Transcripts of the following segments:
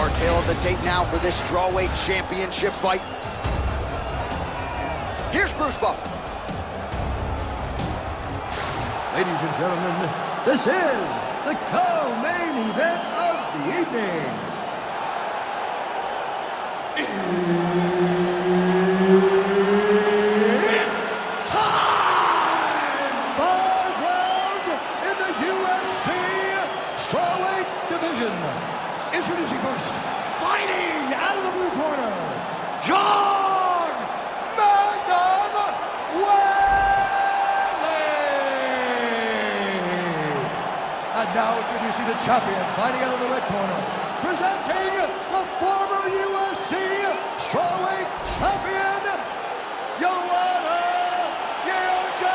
Our tail of the tape now for this Strawweight championship fight. Here's Bruce Buffer. Ladies and gentlemen, this is the co-main event of the evening. It's time! 5 rounds in the UFC Strawweight division. Introducing first, fighting out of the blue corner, JOANNA WEILI. And now introducing the champion, fighting out of the red corner, presenting the former UFC Strawweight champion, JOANNA JEDRZEJCZYK.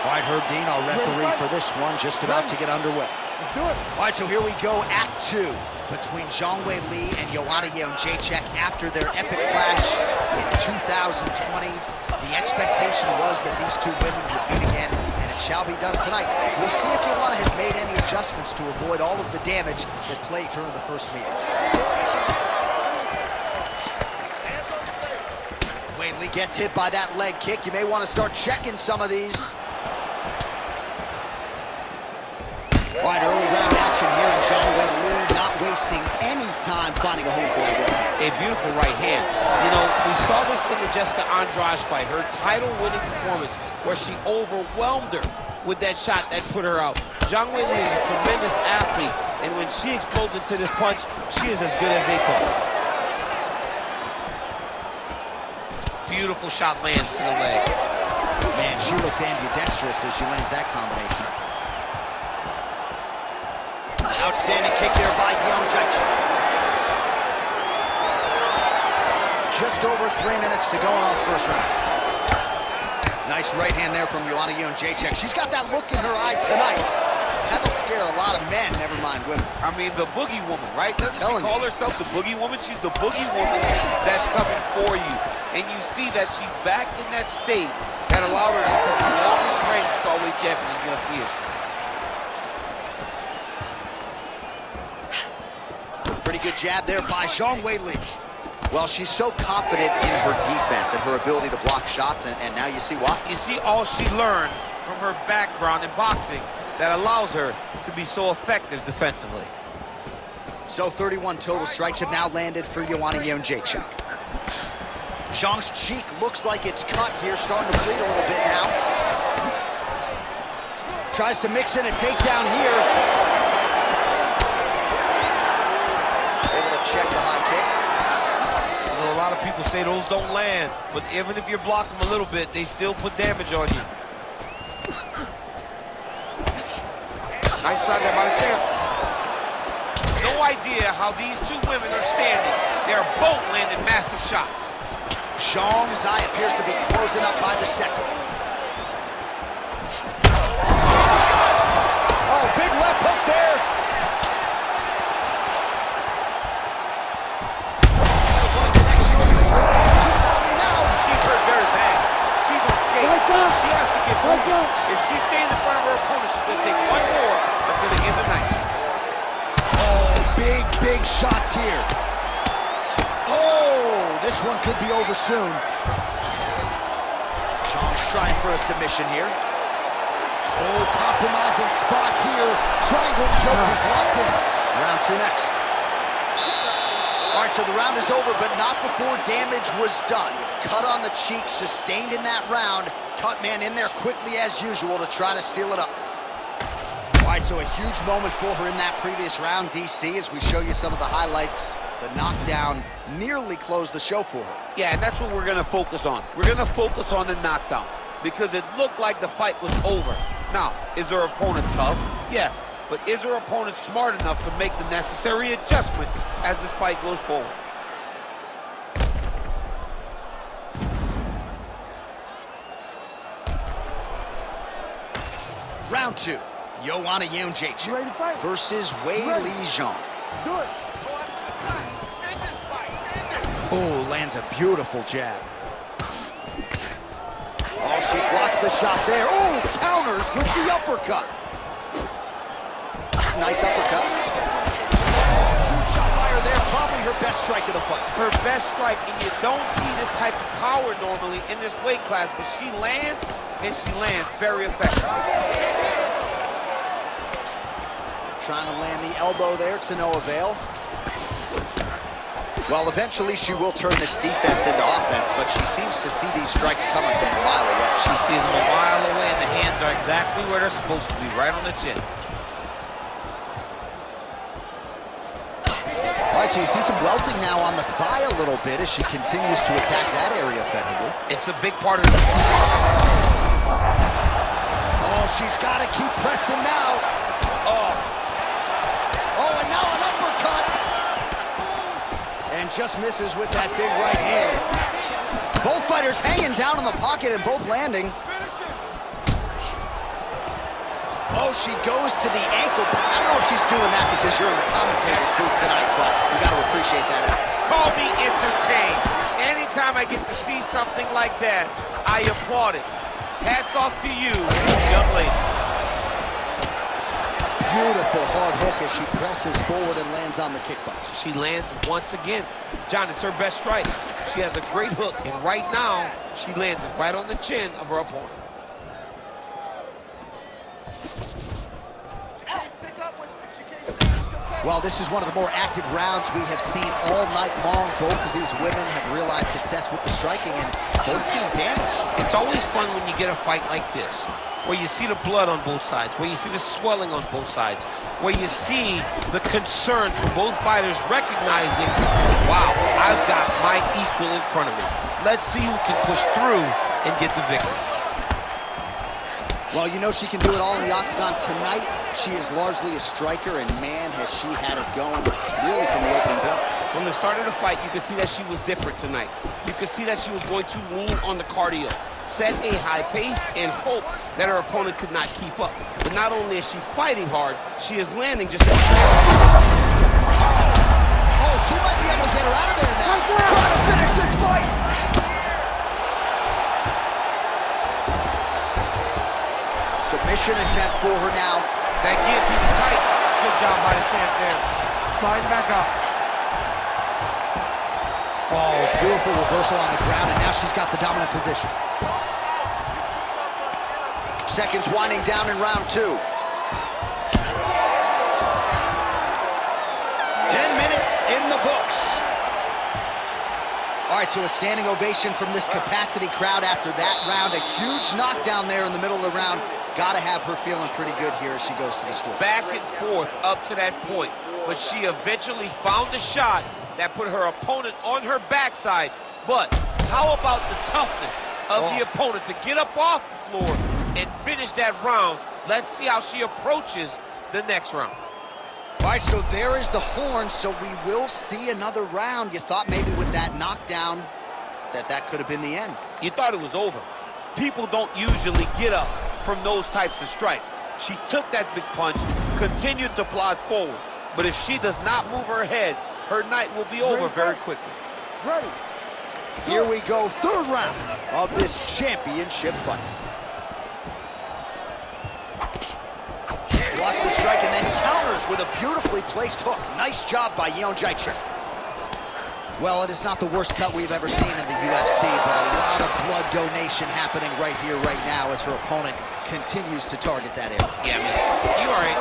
All right, Herb Dean, our referee for this one, just about to get underway. Let's do it. All right, so here we go, Act 2 between Zhang Weili and JOANNA JEDRZEJCZYK after their epic clash in 2020. The expectation was that these two women would meet again, and it shall be done tonight. We'll see if JOANNA has made any adjustments to avoid all of the damage that plagued her in the first meeting. Weili gets hit by that leg kick. You may want to start checking some of these. All right, early round action here, and Zhang Weili not wasting any time finding a home for that right hand. A beautiful right hand. You know, we saw this in the Jessica Andrade fight, her title-winning performance, where she overwhelmed her with that shot that put her out. Zhang Weili is a tremendous athlete, and when she explodes into this punch, she is as good as they come. Beautiful shot lands to the leg. Man, she looks ambidextrous as she lands that combination. Outstanding kick there by JEDRZEJCZYK. Just over 3 minutes to go in our first round. Nice right hand there from JOANNA JEDRZEJCZYK. She's got that look in her eye tonight. That'll scare a lot of men, never mind women. I mean, the boogie woman, right? Doesn't she call herself the boogie woman? She's the boogie woman that's coming for you. And you see that she's back in that state that allowed her to become the longest reigning strawweight champion in UFC history. Pretty good jab there by Zhang Weili. Well, she's so confident in her defense and her ability to block shots, and now you see why. You see all she learned from her background in boxing that allows her to be so effective defensively. So 31 total strikes have now landed for JOANNA JEDRZEJCZYK. Zhang's cheek looks like it's cut here, starting to bleed a little bit now. Tries to mix in a takedown here. Check the high kick. You know, a lot of people say those don't land, but even if you block them a little bit, they still put damage on you. Nice shot there by the champ. No idea how these two women are standing. They're both landing massive shots. Zhang's eye appears to be closing up by the second. Oh, big left hook there. She has to get moving. If she stays in front of her opponent, she's going to take one more. That's going to end the night. Oh, big shots here. Oh, this one could be over soon. Zhang's trying for a submission here. Oh, compromising spot here. Triangle choke is locked in. Round 2 next. All right, so the round is over, but not before damage was done. Cut on the cheek, sustained in that round. Cut man in there quickly as usual to try to seal it up. All right, so a huge moment for her in that previous round, DC, as we show you some of the highlights. The knockdown nearly closed the show for her. Yeah, and that's what we're going to focus on. We're going to focus on the knockdown because it looked like the fight was over. Now, is her opponent tough? Yes. But is her opponent smart enough to make the necessary adjustment as this fight goes forward? Round 2, JOANNA JEDRZEJCZYK versus Weili Zhang. Do it. Oh, lands a beautiful jab. Oh, she blocks the shot there. Oh, counters with the uppercut. Nice uppercut. Huge shot by her there. Probably her best strike of the fight. Her best strike, and you don't see this type of power normally in this weight class, but she lands, and she lands very effective. Trying to land the elbow there to no avail. Well, eventually she will turn this defense into offense, but she seems to see these strikes coming from a mile away. She sees them a mile away, and the hands are exactly where they're supposed to be, right on the chin. All right, so you see some welting now on the thigh a little bit as she continues to attack that area effectively. It's a big part of the... Oh, she's got to keep pressing now. Oh, and now an uppercut. And just misses with that big right hand. Both fighters hanging down in the pocket and both landing. Oh, she goes to the ankle. I don't know if she's doing that because you're in the commentator's booth tonight, but you got to appreciate that effort. Call me entertained. Anytime I get to see something like that, I applaud it. Hats off to you, young lady. Beautiful hard hook as she presses forward and lands on the kickbox. She lands once again. John, it's her best strike. She has a great hook, and right now, she lands it right on the chin of her opponent. Well, this is one of the more active rounds we have seen all night long. Both of these women have realized success with the striking, and both seem damaged. It's always fun when you get a fight like this, where you see the blood on both sides, where you see the swelling on both sides, where you see the concern from both fighters recognizing, wow, I've got my equal in front of me. Let's see who can push through and get the victory. Well, you know she can do it all in the octagon tonight. She is largely a striker, and man, has she had it going really from the opening bell. From the start of the fight, you could see that she was different tonight. You could see that she was going to lean on the cardio, set a high pace, and hope that her opponent could not keep up. But not only is she fighting hard, she is landing just a... Oh, she might be able to get her out of there now. Trying to finish this fight. Submission attempt for her now. That guillotine is tight. Good job by the champ there. Sliding back up. Oh, beautiful reversal on the ground, and now she's got the dominant position. Seconds winding down in round 2. 10 minutes in the books. All right, so a standing ovation from this capacity crowd after that round. A huge knockdown there in the middle of the round. Got to have her feeling pretty good here as she goes to the store. Back and forth up to that point, but she eventually found the shot that put her opponent on her backside. But how about the toughness of the opponent to get up off the floor and finish that round? Let's see how she approaches the next round. All right, so there is the horn, so we will see another round. You thought maybe with that knockdown that could have been the end. You thought it was over. People don't usually get up from those types of strikes. She took that big punch, continued to plod forward. But if she does not move her head, her night will be over very quickly. Ready. Here we go, third round of this championship fight. Blocks the strike and then counters with a beautifully placed hook. Nice job by JOANNA. Well, it is not the worst cut we've ever seen in the UFC, but a lot of blood donation happening right here, right now, as her opponent continues to target that area. Yeah, I mean,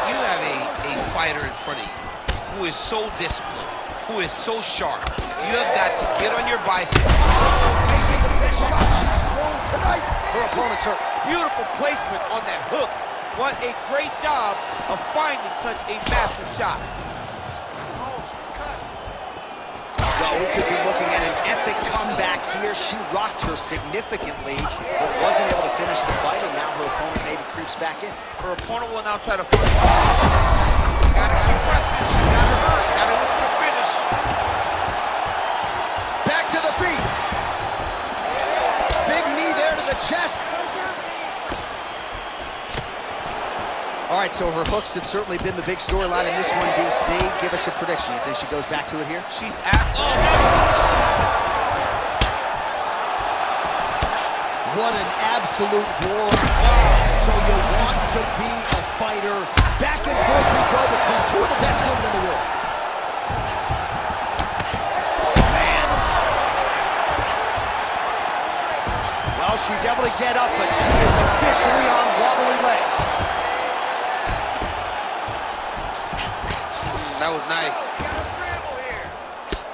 you have a fighter in front of you who is so disciplined, who is so sharp. You have got to get on your bicycle. Maybe the best shot she's thrown tonight. Her opponent's hurt. Beautiful placement on that hook. What a great job of finding such a massive shot. Well, we could be looking at an epic comeback here. She rocked her significantly, but wasn't able to finish the fight, and now her opponent maybe creeps back in. Her opponent will now try to fight. Gotta keep pressing. She got her hurt. Gotta look for the finish. Back to the feet. Big knee there to the chest. All right, so her hooks have certainly been the big storyline in this one, DC. Give us a prediction. You think she goes back to it here? She's at... Oh, no! What an absolute war. So you want to be a fighter. Back and forth we go between two of the best women in the world. Man. Well, she's able to get up, but she is officially on wobbly legs. That was nice.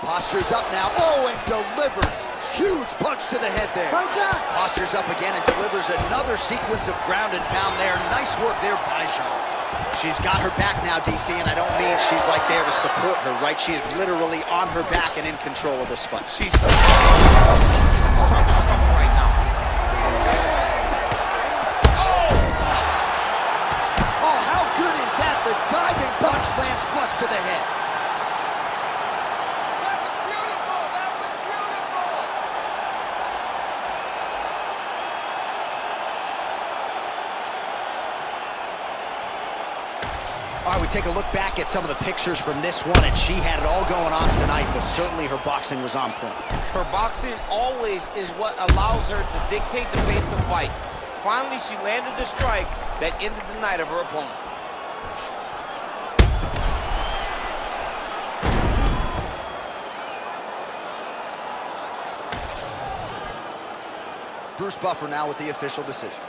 Posture's up now. Oh, and delivers. Huge punch to the head there. Posture's up again and delivers another sequence of ground and pound there. Nice work there by Zhang. She's got her back now, DC, and I don't mean she's like there to support her, right? She is literally on her back and in control of this fight. She's right now. Oh, how good is that? The diving punch lands flush to the head. All right, we take a look back at some of the pictures from this one, and she had it all going on tonight, but certainly her boxing was on point. Her boxing always is what allows her to dictate the pace of fights. Finally, she landed the strike that ended the night of her opponent. Bruce Buffer now with the official decision.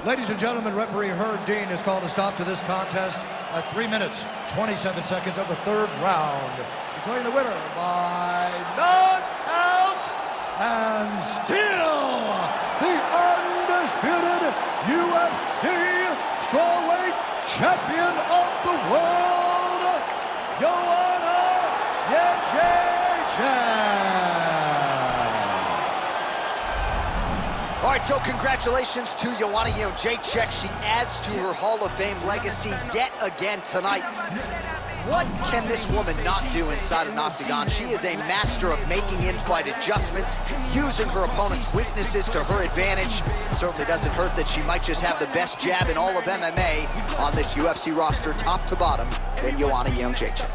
Ladies and gentlemen, referee Herb Dean has called a stop to this contest at 3 minutes, 27 seconds of the third round, declaring the winner by knockout and still the undisputed UFC strawweight champion of the world, JOANNA JEDRZEJCZYK. All right, so congratulations to JOANNA JEDRZEJCZYK. She adds to her Hall of Fame legacy yet again tonight. What can this woman not do inside an octagon? She is a master of making in-fight adjustments, using her opponent's weaknesses to her advantage. It certainly doesn't hurt that she might just have the best jab in all of MMA on this UFC roster, top to bottom, than JOANNA JEDRZEJCZYK.